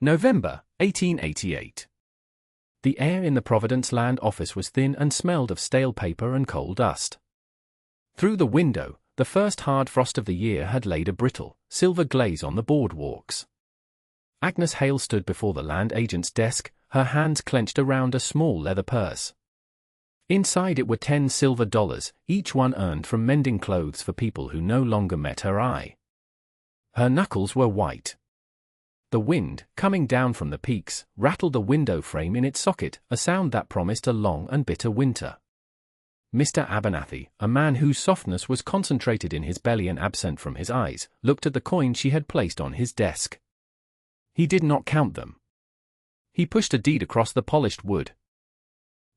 November, 1888. The air in the Providence Land office was thin and smelled of stale paper and coal dust. Through the window, the first hard frost of the year had laid a brittle, silver glaze on the boardwalks. Agnes Hale stood before the land agent's desk, her hands clenched around a small leather purse. Inside it were 10 silver dollars, each one earned from mending clothes for people who no longer met her eye. Her knuckles were white. The wind, coming down from the peaks, rattled the window frame in its socket, a sound that promised a long and bitter winter. Mr. Abernathy, a man whose softness was concentrated in his belly and absent from his eyes, looked at the coins she had placed on his desk. He did not count them. He pushed a deed across the polished wood.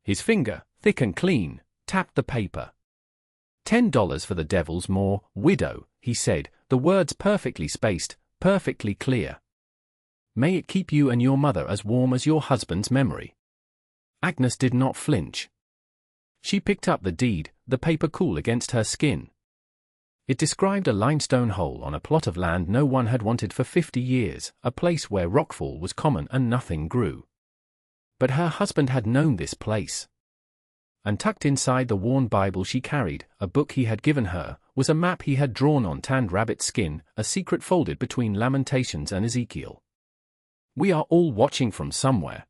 His finger, thick and clean, tapped the paper. $10 for the Devil's Maw, widow, he said, the words perfectly spaced, perfectly clear. May it keep you and your mother as warm as your husband's memory. Agnes did not flinch. She picked up the deed, the paper cool against her skin. It described a limestone hole on a plot of land no one had wanted for 50 years, a place where rockfall was common and nothing grew. But her husband had known this place. And tucked inside the worn Bible she carried, a book he had given her, was a map he had drawn on tanned rabbit skin, a secret folded between Lamentations and Ezekiel. We are all watching from somewhere.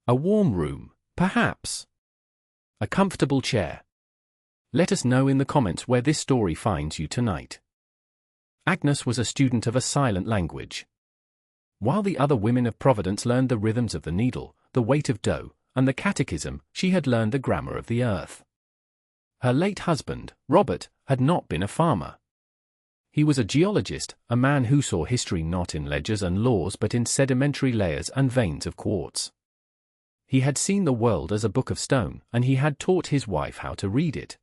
A warm room, perhaps. A comfortable chair. Let us know in the comments where this story finds you tonight. Agnes was a student of a silent language. While the other women of Providence learned the rhythms of the needle, the weight of dough, and the catechism, she had learned the grammar of the earth. Her late husband, Robert, had not been a farmer. He was a geologist, a man who saw history not in ledgers and laws but in sedimentary layers and veins of quartz. He had seen the world as a book of stone, and he had taught his wife how to read it.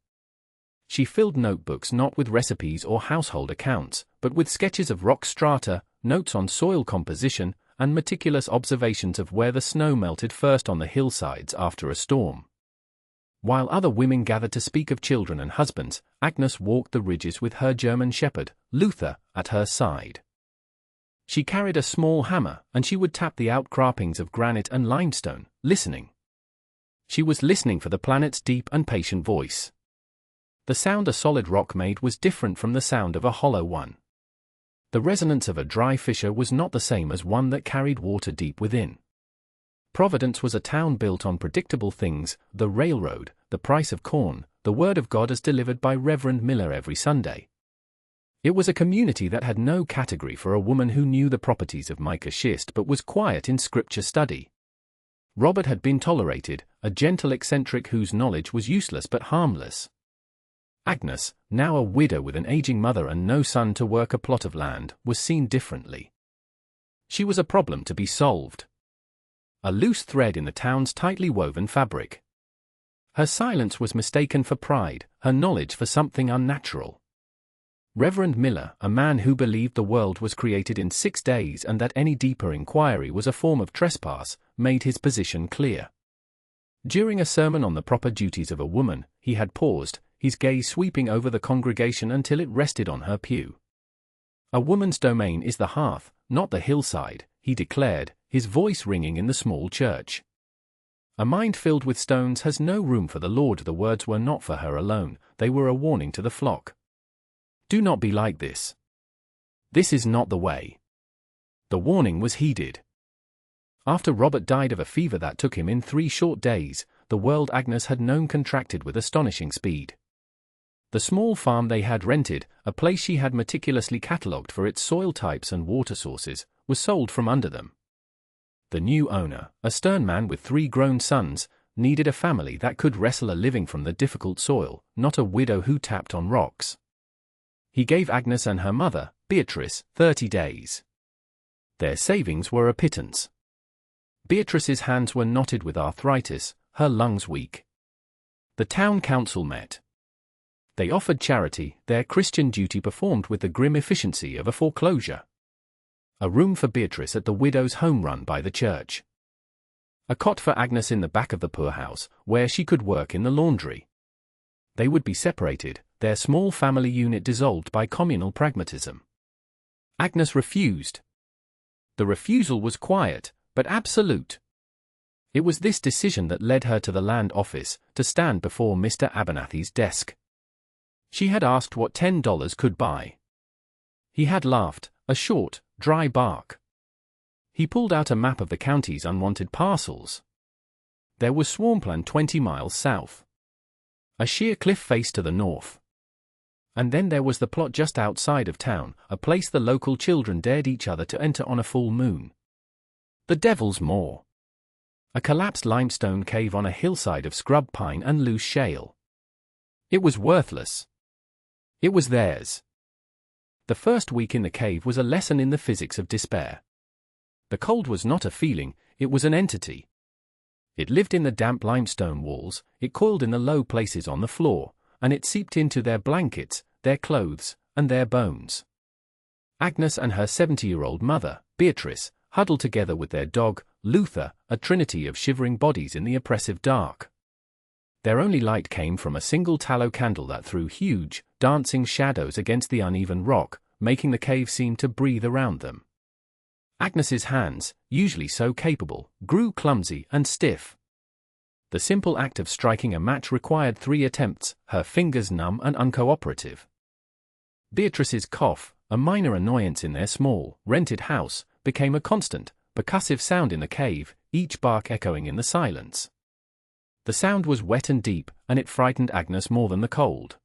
She filled notebooks not with recipes or household accounts, but with sketches of rock strata, notes on soil composition, and meticulous observations of where the snow melted first on the hillsides after a storm. While other women gathered to speak of children and husbands, Agnes walked the ridges with her German shepherd, Luther, at her side. She carried a small hammer, and she would tap the outcroppings of granite and limestone, listening. She was listening for the planet's deep and patient voice. The sound a solid rock made was different from the sound of a hollow one. The resonance of a dry fissure was not the same as one that carried water deep within. Providence was a town built on predictable things: the railroad, the price of corn, the word of God as delivered by Reverend Miller every Sunday. It was a community that had no category for a woman who knew the properties of mica schist but was quiet in scripture study. Robert had been tolerated, a gentle eccentric whose knowledge was useless but harmless. Agnes, now a widow with an aging mother and no son to work a plot of land, was seen differently. She was a problem to be solved. A loose thread in the town's tightly woven fabric. Her silence was mistaken for pride, her knowledge for something unnatural. Reverend Miller, a man who believed the world was created in 6 days and that any deeper inquiry was a form of trespass, made his position clear. During a sermon on the proper duties of a woman, he had paused, his gaze sweeping over the congregation until it rested on her pew. A woman's domain is the hearth, not the hillside, he declared, his voice ringing in the small church. A mind filled with stones has no room for the Lord. The words were not for her alone, they were a warning to the flock. Do not be like this. This is not the way. The warning was heeded. After Robert died of a fever that took him in 3 short days, the world Agnes had known contracted with astonishing speed. The small farm they had rented, a place she had meticulously catalogued for its soil types and water sources, was sold from under them. The new owner, a stern man with 3 grown sons, needed a family that could wrestle a living from the difficult soil, not a widow who tapped on rocks. He gave Agnes and her mother, Beatrice, 30 days. Their savings were a pittance. Beatrice's hands were knotted with arthritis, her lungs weak. The town council met. They offered charity, their Christian duty performed with the grim efficiency of a foreclosure. A room for Beatrice at the widow's home run by the church. A cot for Agnes in the back of the poorhouse, where she could work in the laundry. They would be separated, their small family unit dissolved by communal pragmatism. Agnes refused. The refusal was quiet, but absolute. It was this decision that led her to the land office, to stand before Mr. Abernathy's desk. She had asked what $10 could buy. He had laughed, a short, dry bark. He pulled out a map of the county's unwanted parcels. There was swampland 20 miles south. A sheer cliff face to the north. And then there was the plot just outside of town, a place the local children dared each other to enter on a full moon. The Devil's Moor. A collapsed limestone cave on a hillside of scrub pine and loose shale. It was worthless. It was theirs. The first week in the cave was a lesson in the physics of despair. The cold was not a feeling, it was an entity. It lived in the damp limestone walls, it coiled in the low places on the floor, and it seeped into their blankets, their clothes, and their bones. Agnes and her 70-year-old mother, Beatrice, huddled together with their dog, Luther, a trinity of shivering bodies in the oppressive dark. Their only light came from a single tallow candle that threw huge, dancing shadows against the uneven rock, making the cave seem to breathe around them. Agnes's hands, usually so capable, grew clumsy and stiff. The simple act of striking a match required 3 attempts, her fingers numb and uncooperative. Beatrice's cough, a minor annoyance in their small, rented house, became a constant, percussive sound in the cave, each bark echoing in the silence. The sound was wet and deep, and it frightened Agnes more than the cold.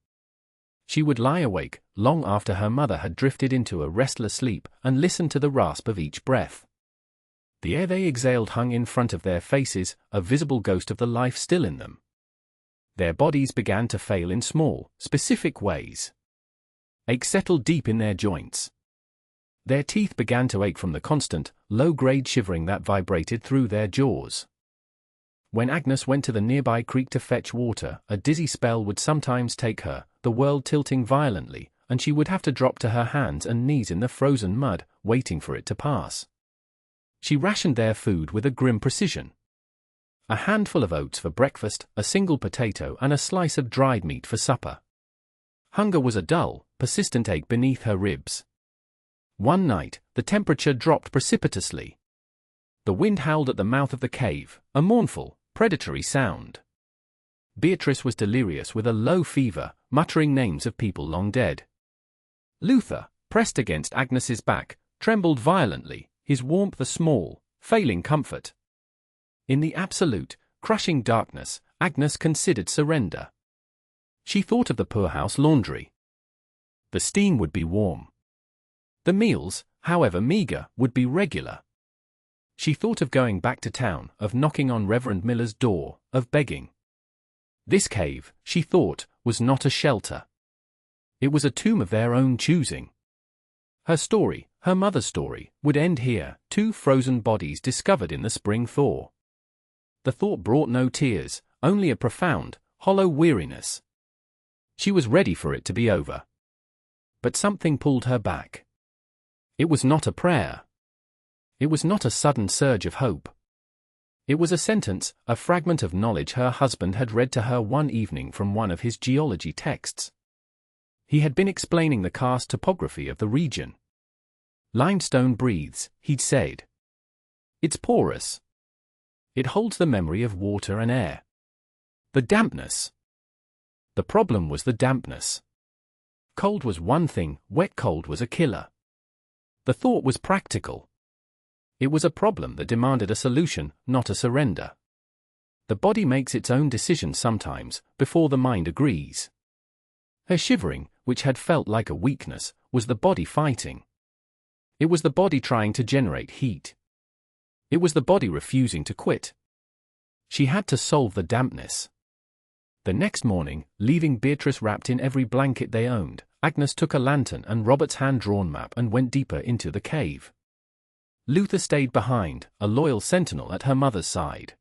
She would lie awake, long after her mother had drifted into a restless sleep, and listen to the rasp of each breath. The air they exhaled hung in front of their faces, a visible ghost of the life still in them. Their bodies began to fail in small, specific ways. Ache settled deep in their joints. Their teeth began to ache from the constant, low-grade shivering that vibrated through their jaws. When Agnes went to the nearby creek to fetch water, a dizzy spell would sometimes take her, the world tilting violently, and she would have to drop to her hands and knees in the frozen mud, waiting for it to pass. She rationed their food with a grim precision. A handful of oats for breakfast, a single potato and a slice of dried meat for supper. Hunger was a dull, persistent ache beneath her ribs. One night, the temperature dropped precipitously. The wind howled at the mouth of the cave, a mournful, predatory sound. Beatrice was delirious with a low fever, muttering names of people long dead. Luther, pressed against Agnes's back, trembled violently, his warmth a small, failing comfort. In the absolute, crushing darkness, Agnes considered surrender. She thought of the poorhouse laundry. The steam would be warm. The meals, however meager, would be regular. She thought of going back to town, of knocking on Reverend Miller's door, of begging. This cave, she thought, was not a shelter. It was a tomb of their own choosing. Her story, her mother's story, would end here, 2 frozen bodies discovered in the spring thaw. The thought brought no tears, only a profound, hollow weariness. She was ready for it to be over. But something pulled her back. It was not a prayer. It was not a sudden surge of hope. It was a sentence, a fragment of knowledge her husband had read to her one evening from one of his geology texts. He had been explaining the karst topography of the region. Limestone breathes, he'd said. It's porous. It holds the memory of water and air. The dampness. The problem was the dampness. Cold was one thing, wet cold was a killer. The thought was practical. It was a problem that demanded a solution, not a surrender. The body makes its own decision sometimes, before the mind agrees. Her shivering, which had felt like a weakness, was the body fighting. It was the body trying to generate heat. It was the body refusing to quit. She had to solve the dampness. The next morning, leaving Beatrice wrapped in every blanket they owned, Agnes took a lantern and Robert's hand-drawn map and went deeper into the cave. Luther stayed behind, a loyal sentinel at her mother's side.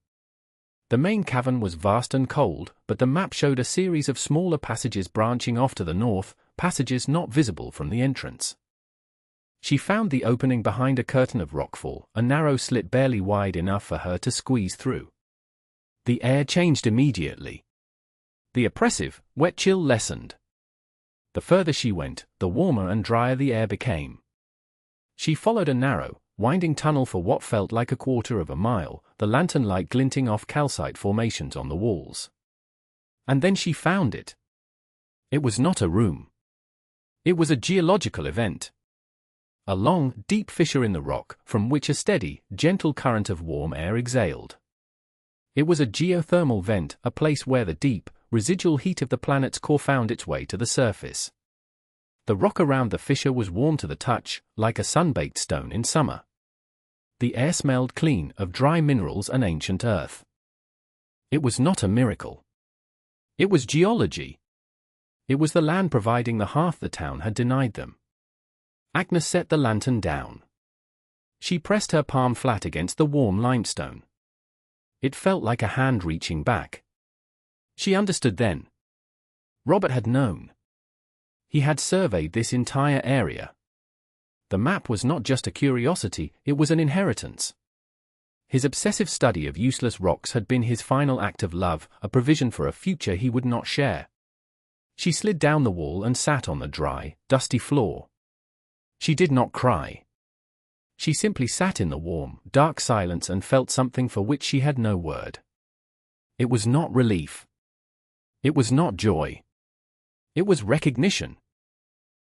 The main cavern was vast and cold, but the map showed a series of smaller passages branching off to the north, passages not visible from the entrance. She found the opening behind a curtain of rockfall, a narrow slit barely wide enough for her to squeeze through. The air changed immediately. The oppressive, wet chill lessened. The further she went, the warmer and drier the air became. She followed a narrow, winding tunnel for what felt like a quarter of a mile, the lantern light glinting off calcite formations on the walls. And then she found it. It was not a room. It was a geological event. A long, deep fissure in the rock, from which a steady, gentle current of warm air exhaled. It was a geothermal vent, a place where the deep, residual heat of the planet's core found its way to the surface. The rock around the fissure was warm to the touch, like a sun-baked stone in summer. The air smelled clean, of dry minerals and ancient earth. It was not a miracle. It was geology. It was the land providing the hearth the town had denied them. Agnes set the lantern down. She pressed her palm flat against the warm limestone. It felt like a hand reaching back. She understood then. Robert had known. He had surveyed this entire area. The map was not just a curiosity, it was an inheritance. His obsessive study of useless rocks had been his final act of love, a provision for a future he would not share. She slid down the wall and sat on the dry, dusty floor. She did not cry. She simply sat in the warm, dark silence and felt something for which she had no word. It was not relief. It was not joy. It was recognition.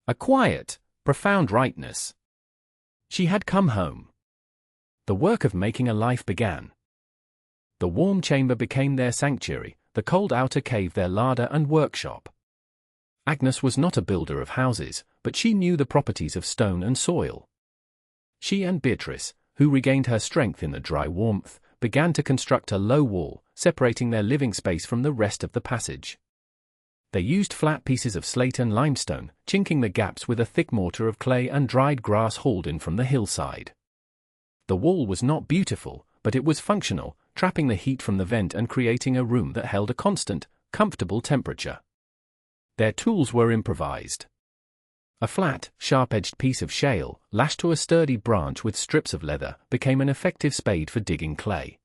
A quiet, profound rightness. She had come home. The work of making a life began. The warm chamber became their sanctuary, the cold outer cave their larder and workshop. Agnes was not a builder of houses, but she knew the properties of stone and soil. She and Beatrice, who regained her strength in the dry warmth, began to construct a low wall, separating their living space from the rest of the passage. They used flat pieces of slate and limestone, chinking the gaps with a thick mortar of clay and dried grass hauled in from the hillside. The wall was not beautiful, but it was functional, trapping the heat from the vent and creating a room that held a constant, comfortable temperature. Their tools were improvised. A flat, sharp-edged piece of shale, lashed to a sturdy branch with strips of leather, became an effective spade for digging clay.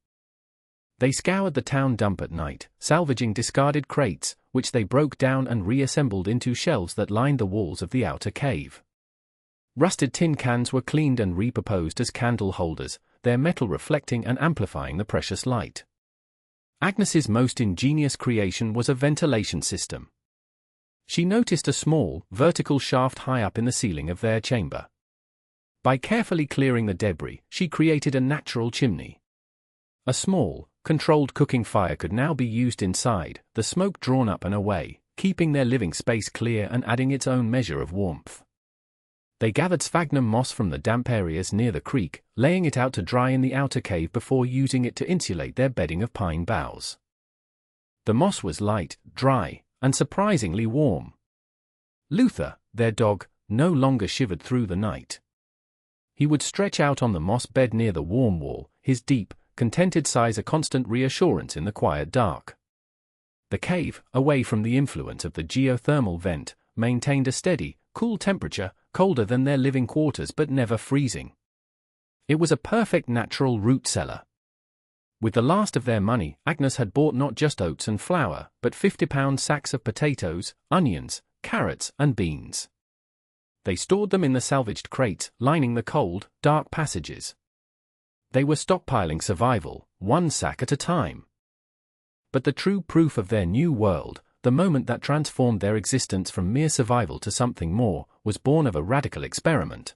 They scoured the town dump at night, salvaging discarded crates, which they broke down and reassembled into shelves that lined the walls of the outer cave. Rusted tin cans were cleaned and repurposed as candle holders, their metal reflecting and amplifying the precious light. Agnes's most ingenious creation was a ventilation system. She noticed a small, vertical shaft high up in the ceiling of their chamber. By carefully clearing the debris, she created a natural chimney. A small, controlled cooking fire could now be used inside, the smoke drawn up and away, keeping their living space clear and adding its own measure of warmth. They gathered sphagnum moss from the damp areas near the creek, laying it out to dry in the outer cave before using it to insulate their bedding of pine boughs. The moss was light, dry, and surprisingly warm. Luther, their dog, no longer shivered through the night. He would stretch out on the moss bed near the warm wall, his deep, contented sighs a constant reassurance in the quiet dark. The cave, away from the influence of the geothermal vent, maintained a steady, cool temperature, colder than their living quarters but never freezing. It was a perfect natural root cellar. With the last of their money, Agnes had bought not just oats and flour, but 50-pound sacks of potatoes, onions, carrots, and beans. They stored them in the salvaged crates, lining the cold, dark passages. They were stockpiling survival, one sack at a time. But the true proof of their new world, the moment that transformed their existence from mere survival to something more, was born of a radical experiment.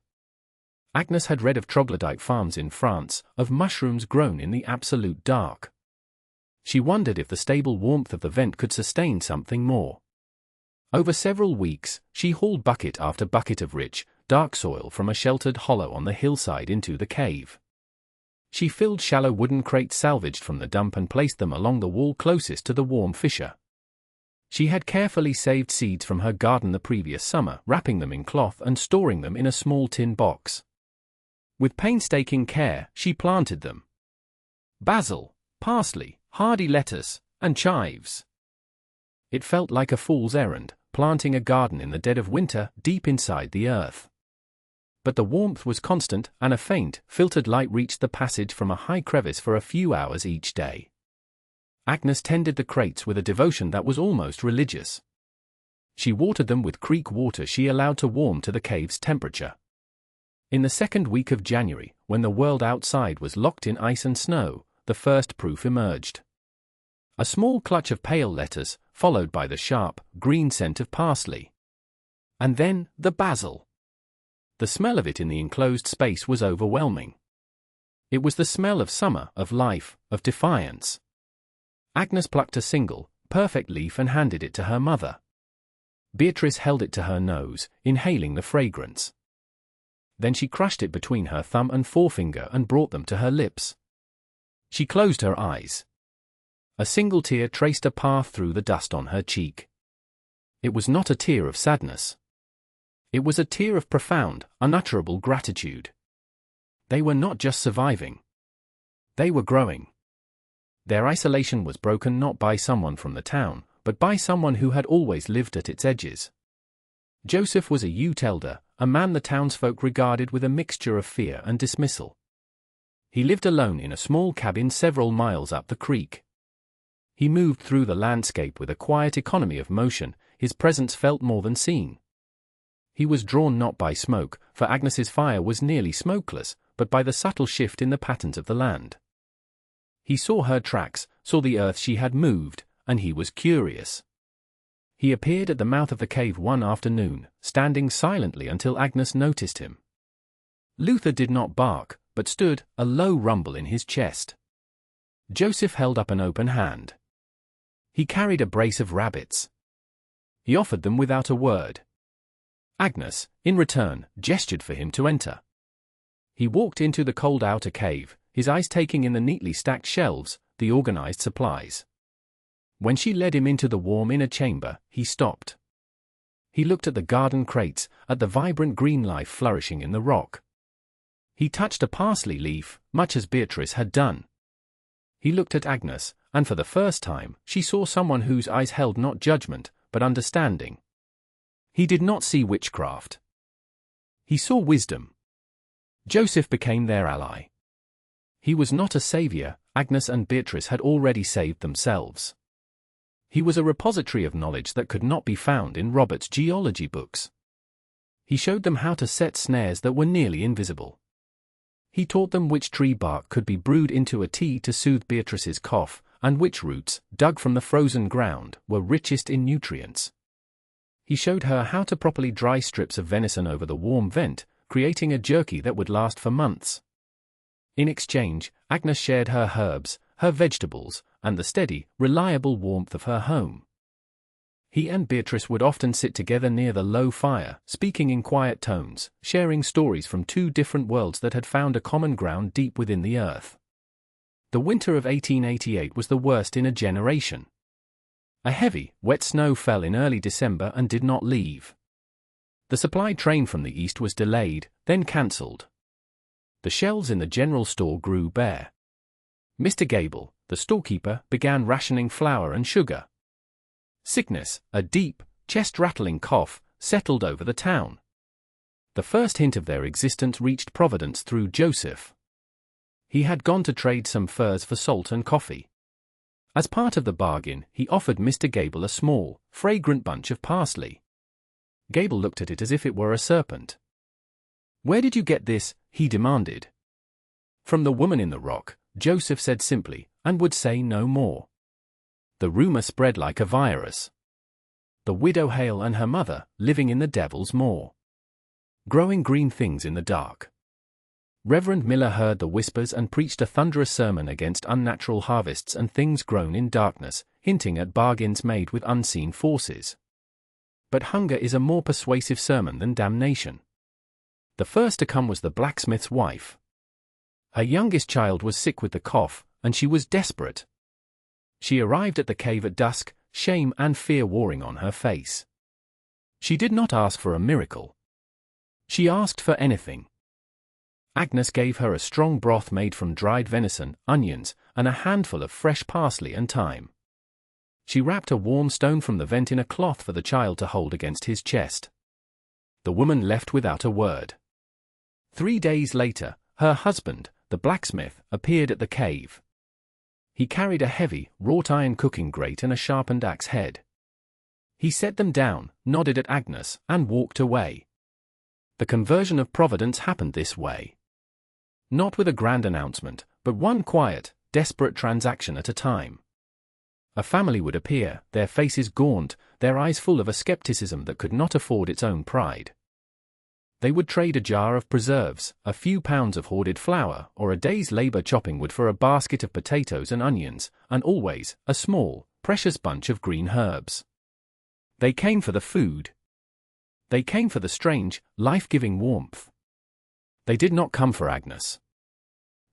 Agnes had read of troglodyte farms in France, of mushrooms grown in the absolute dark. She wondered if the stable warmth of the vent could sustain something more. Over several weeks, she hauled bucket after bucket of rich, dark soil from a sheltered hollow on the hillside into the cave. She filled shallow wooden crates salvaged from the dump and placed them along the wall closest to the warm fissure. She had carefully saved seeds from her garden the previous summer, wrapping them in cloth and storing them in a small tin box. With painstaking care, she planted them. Basil, parsley, hardy lettuce, and chives. It felt like a fool's errand, planting a garden in the dead of winter, deep inside the earth. But the warmth was constant, and a faint, filtered light reached the passage from a high crevice for a few hours each day. Agnes tended the crates with a devotion that was almost religious. She watered them with creek water she allowed to warm to the cave's temperature. In the second week of January, when the world outside was locked in ice and snow, the first proof emerged. A small clutch of pale lettuce, followed by the sharp, green scent of parsley. And then, the basil. The smell of it in the enclosed space was overwhelming. It was the smell of summer, of life, of defiance. Agnes plucked a single, perfect leaf and handed it to her mother. Beatrice held it to her nose, inhaling the fragrance. Then she crushed it between her thumb and forefinger and brought them to her lips. She closed her eyes. A single tear traced a path through the dust on her cheek. It was not a tear of sadness. It was a tear of profound, unutterable gratitude. They were not just surviving. They were growing. Their isolation was broken not by someone from the town, but by someone who had always lived at its edges. Joseph was a Ute elder, a man the townsfolk regarded with a mixture of fear and dismissal. He lived alone in a small cabin several miles up the creek. He moved through the landscape with a quiet economy of motion, his presence felt more than seen. He was drawn not by smoke, for Agnes's fire was nearly smokeless, but by the subtle shift in the patterns of the land. He saw her tracks, saw the earth she had moved, and he was curious. He appeared at the mouth of the cave one afternoon, standing silently until Agnes noticed him. Luther did not bark, but stood, a low rumble in his chest. Joseph held up an open hand. He carried a brace of rabbits. He offered them without a word. Agnes, in return, gestured for him to enter. He walked into the cold outer cave, his eyes taking in the neatly stacked shelves, the organized supplies. When she led him into the warm inner chamber, he stopped. He looked at the garden crates, at the vibrant green life flourishing in the rock. He touched a parsley leaf, much as Beatrice had done. He looked at Agnes, and for the first time, she saw someone whose eyes held not judgment, but understanding. He did not see witchcraft. He saw wisdom. Joseph became their ally. He was not a savior, Agnes and Beatrice had already saved themselves. He was a repository of knowledge that could not be found in Robert's geology books. He showed them how to set snares that were nearly invisible. He taught them which tree bark could be brewed into a tea to soothe Beatrice's cough, and which roots, dug from the frozen ground, were richest in nutrients. He showed her how to properly dry strips of venison over the warm vent, creating a jerky that would last for months. In exchange, Agnes shared her herbs, her vegetables, and the steady, reliable warmth of her home. He and Beatrice would often sit together near the low fire, speaking in quiet tones, sharing stories from two different worlds that had found a common ground deep within the earth. The winter of 1888 was the worst in a generation. A heavy, wet snow fell in early December and did not leave. The supply train from the east was delayed, then cancelled. The shelves in the general store grew bare. Mr. Gable, the storekeeper, began rationing flour and sugar. Sickness, a deep, chest-rattling cough, settled over the town. The first hint of their existence reached Providence through Joseph. He had gone to trade some furs for salt and coffee. As part of the bargain, he offered Mr. Gable a small, fragrant bunch of parsley. Gable looked at it as if it were a serpent. "Where did you get this?" he demanded. "From the woman in the rock," Joseph said simply, and would say no more. The rumor spread like a virus. The widow Hale and her mother, living in the Devil's Maw. Growing green things in the dark. Reverend Miller heard the whispers and preached a thunderous sermon against unnatural harvests and things grown in darkness, hinting at bargains made with unseen forces. But hunger is a more persuasive sermon than damnation. The first to come was the blacksmith's wife. Her youngest child was sick with the cough, and she was desperate. She arrived at the cave at dusk, shame and fear warring on her face. She did not ask for a miracle. She asked for anything. Agnes gave her a strong broth made from dried venison, onions, and a handful of fresh parsley and thyme. She wrapped a warm stone from the vent in a cloth for the child to hold against his chest. The woman left without a word. 3 days later, her husband, the blacksmith, appeared at the cave. He carried a heavy, wrought-iron cooking grate and a sharpened axe head. He set them down, nodded at Agnes, and walked away. The conversion of Providence happened this way. Not with a grand announcement, but one quiet, desperate transaction at a time. A family would appear, their faces gaunt, their eyes full of a skepticism that could not afford its own pride. They would trade a jar of preserves, a few pounds of hoarded flour, or a day's labor chopping wood for a basket of potatoes and onions, and always, a small, precious bunch of green herbs. They came for the food. They came for the strange, life-giving warmth. They did not come for Agnes.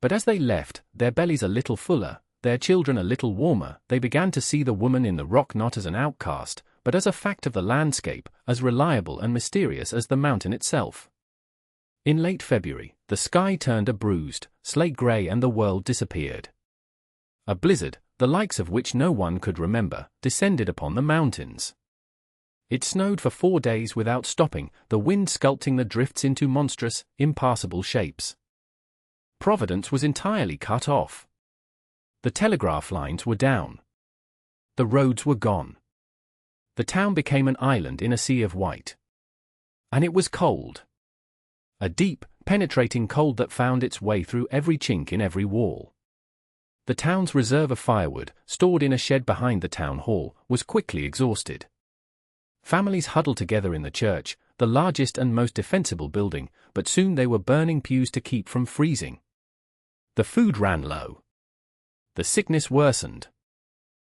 But as they left, their bellies a little fuller, their children a little warmer, they began to see the woman in the rock not as an outcast, but as a fact of the landscape, as reliable and mysterious as the mountain itself. In late February, the sky turned a bruised, slate grey and the world disappeared. A blizzard, the likes of which no one could remember, descended upon the mountains. It snowed for 4 days without stopping, the wind sculpting the drifts into monstrous, impassable shapes. Providence was entirely cut off. The telegraph lines were down. The roads were gone. The town became an island in a sea of white. And it was cold. A deep, penetrating cold that found its way through every chink in every wall. The town's reserve of firewood, stored in a shed behind the town hall, was quickly exhausted. Families huddled together in the church, the largest and most defensible building, but soon they were burning pews to keep from freezing. The food ran low. The sickness worsened.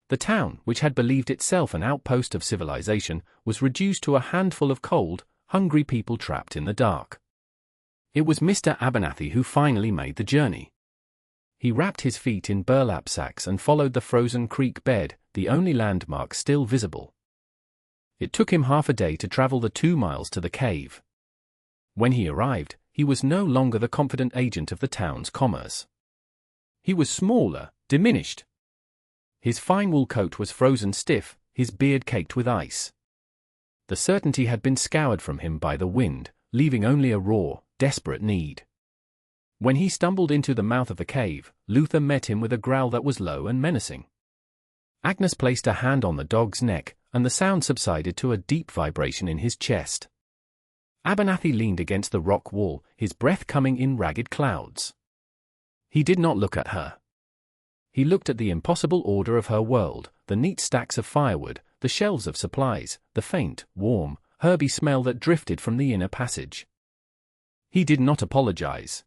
The town, which had believed itself an outpost of civilization, was reduced to a handful of cold, hungry people trapped in the dark. It was Mr. Abernathy who finally made the journey. He wrapped his feet in burlap sacks and followed the frozen creek bed, the only landmark still visible. It took him half a day to travel the 2 miles to the cave. When he arrived, he was no longer the confident agent of the town's commerce. He was smaller, diminished. His fine wool coat was frozen stiff, his beard caked with ice. The certainty had been scoured from him by the wind, leaving only a raw, desperate need. When he stumbled into the mouth of the cave, Luther met him with a growl that was low and menacing. Agnes placed a hand on the dog's neck, and the sound subsided to a deep vibration in his chest. Abernathy leaned against the rock wall, his breath coming in ragged clouds. He did not look at her. He looked at the impossible order of her world, the neat stacks of firewood, the shelves of supplies, the faint, warm, herby smell that drifted from the inner passage. He did not apologize.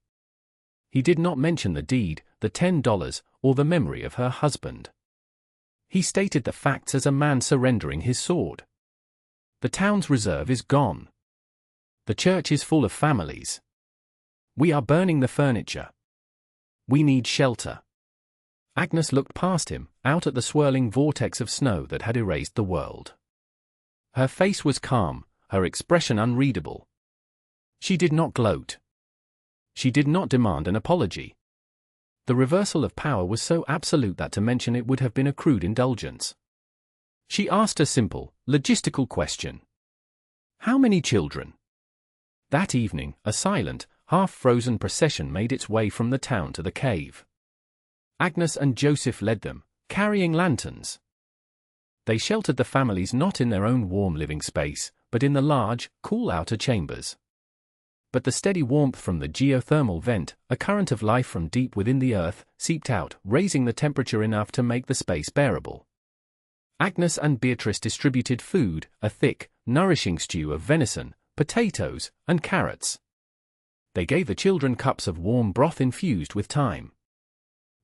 He did not mention the deed, the $10, or the memory of her husband. He stated the facts as a man surrendering his sword. The town's reserve is gone. The church is full of families. We are burning the furniture. We need shelter. Agnes looked past him, out at the swirling vortex of snow that had erased the world. Her face was calm, her expression unreadable. She did not gloat. She did not demand an apology. The reversal of power was so absolute that to mention it would have been a crude indulgence. She asked a simple, logistical question. How many children? That evening, a silent, half-frozen procession made its way from the town to the cave. Agnes and Joseph led them, carrying lanterns. They sheltered the families not in their own warm living space, but in the large, cool outer chambers. But the steady warmth from the geothermal vent, a current of life from deep within the earth, seeped out, raising the temperature enough to make the space bearable. Agnes and Beatrice distributed food, a thick, nourishing stew of venison, potatoes, and carrots. They gave the children cups of warm broth infused with thyme.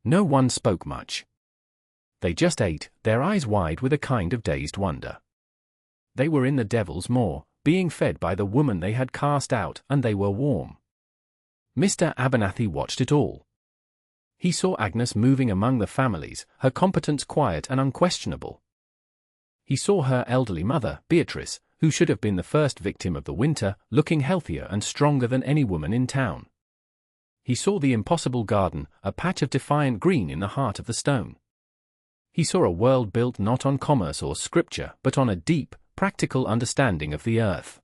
No one spoke much. They just ate, their eyes wide with a kind of dazed wonder. They were in the devil's maw, being fed by the woman they had cast out, and they were warm. Mr. Abernathy watched it all. He saw Agnes moving among the families, her competence quiet and unquestionable. He saw her elderly mother, Beatrice, who should have been the first victim of the winter, looking healthier and stronger than any woman in town. He saw the impossible garden, a patch of defiant green in the heart of the stone. He saw a world built not on commerce or scripture, but on a deep, practical understanding of the earth.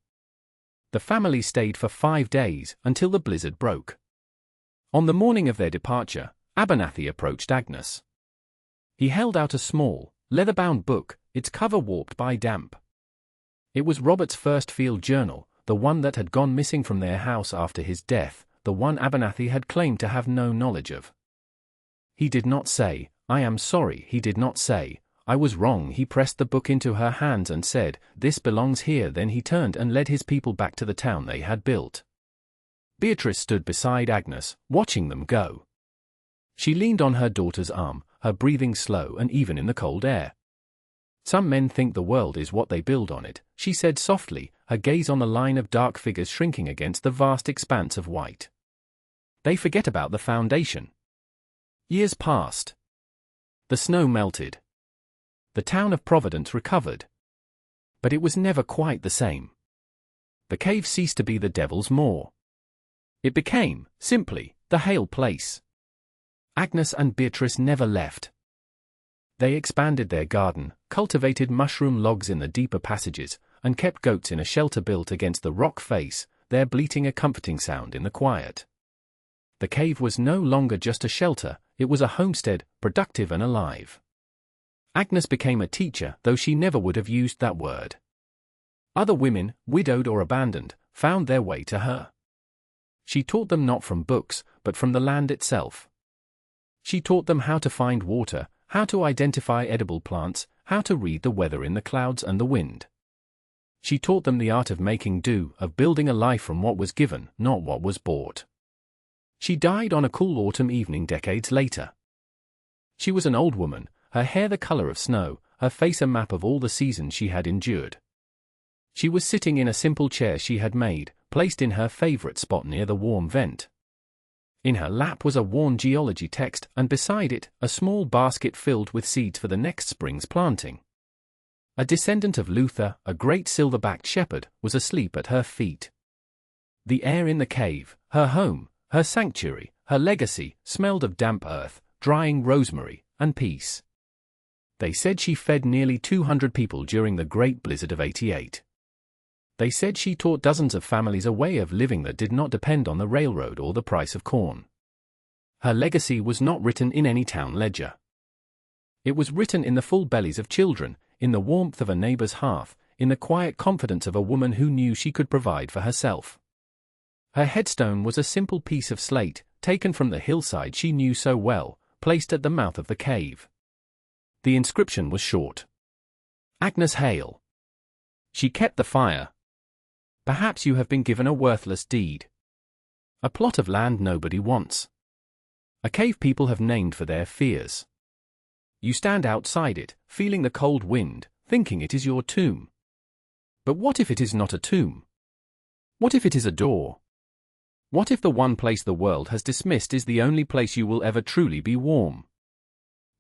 The family stayed for 5 days, until the blizzard broke. On the morning of their departure, Abernathy approached Agnes. He held out a small, leather-bound book, its cover warped by damp. It was Robert's first field journal, the one that had gone missing from their house after his death, the one Abernathy had claimed to have no knowledge of. He did not say, "I am sorry." He did not say, "I was wrong." He pressed the book into her hands and said, "This belongs here." Then he turned and led his people back to the town they had built. Beatrice stood beside Agnes, watching them go. She leaned on her daughter's arm, her breathing slow and even in the cold air. "Some men think the world is what they build on it," she said softly, her gaze on the line of dark figures shrinking against the vast expanse of white. "They forget about the foundation." Years passed. The snow melted. The town of Providence recovered. But it was never quite the same. The cave ceased to be the devil's maw. It became, simply, the Hale place. Agnes and Beatrice never left. They expanded their garden, cultivated mushroom logs in the deeper passages, and kept goats in a shelter built against the rock face, their bleating a comforting sound in the quiet. The cave was no longer just a shelter, it was a homestead, productive and alive. Agnes became a teacher, though she never would have used that word. Other women, widowed or abandoned, found their way to her. She taught them not from books, but from the land itself. She taught them how to find water, how to identify edible plants, how to read the weather in the clouds and the wind. She taught them the art of making do, of building a life from what was given, not what was bought. She died on a cool autumn evening decades later. She was an old woman, her hair the color of snow, her face a map of all the seasons she had endured. She was sitting in a simple chair she had made, placed in her favorite spot near the warm vent. In her lap was a worn geology text, and beside it, a small basket filled with seeds for the next spring's planting. A descendant of Luther, a great silver-backed shepherd, was asleep at her feet. The air in the cave, her home, her sanctuary, her legacy, smelled of damp earth, drying rosemary, and peace. They said she fed nearly 200 people during the Great Blizzard of '88. They said she taught dozens of families a way of living that did not depend on the railroad or the price of corn. Her legacy was not written in any town ledger. It was written in the full bellies of children, in the warmth of a neighbor's hearth, in the quiet confidence of a woman who knew she could provide for herself. Her headstone was a simple piece of slate, taken from the hillside she knew so well, placed at the mouth of the cave. The inscription was short. Agnes Hale. She kept the fire. Perhaps you have been given a worthless deed. A plot of land nobody wants. A cave people have named for their fears. You stand outside it, feeling the cold wind, thinking it is your tomb. But what if it is not a tomb? What if it is a door? What if the one place the world has dismissed is the only place you will ever truly be warm?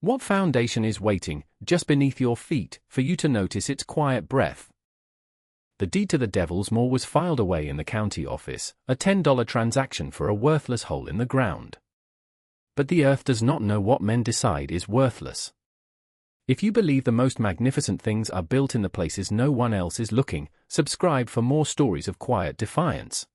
What foundation is waiting, just beneath your feet, for you to notice its quiet breath? The deed to the Devil's Maw was filed away in the county office, a $10 transaction for a worthless hole in the ground. But the earth does not know what men decide is worthless. If you believe the most magnificent things are built in the places no one else is looking, subscribe for more stories of quiet defiance.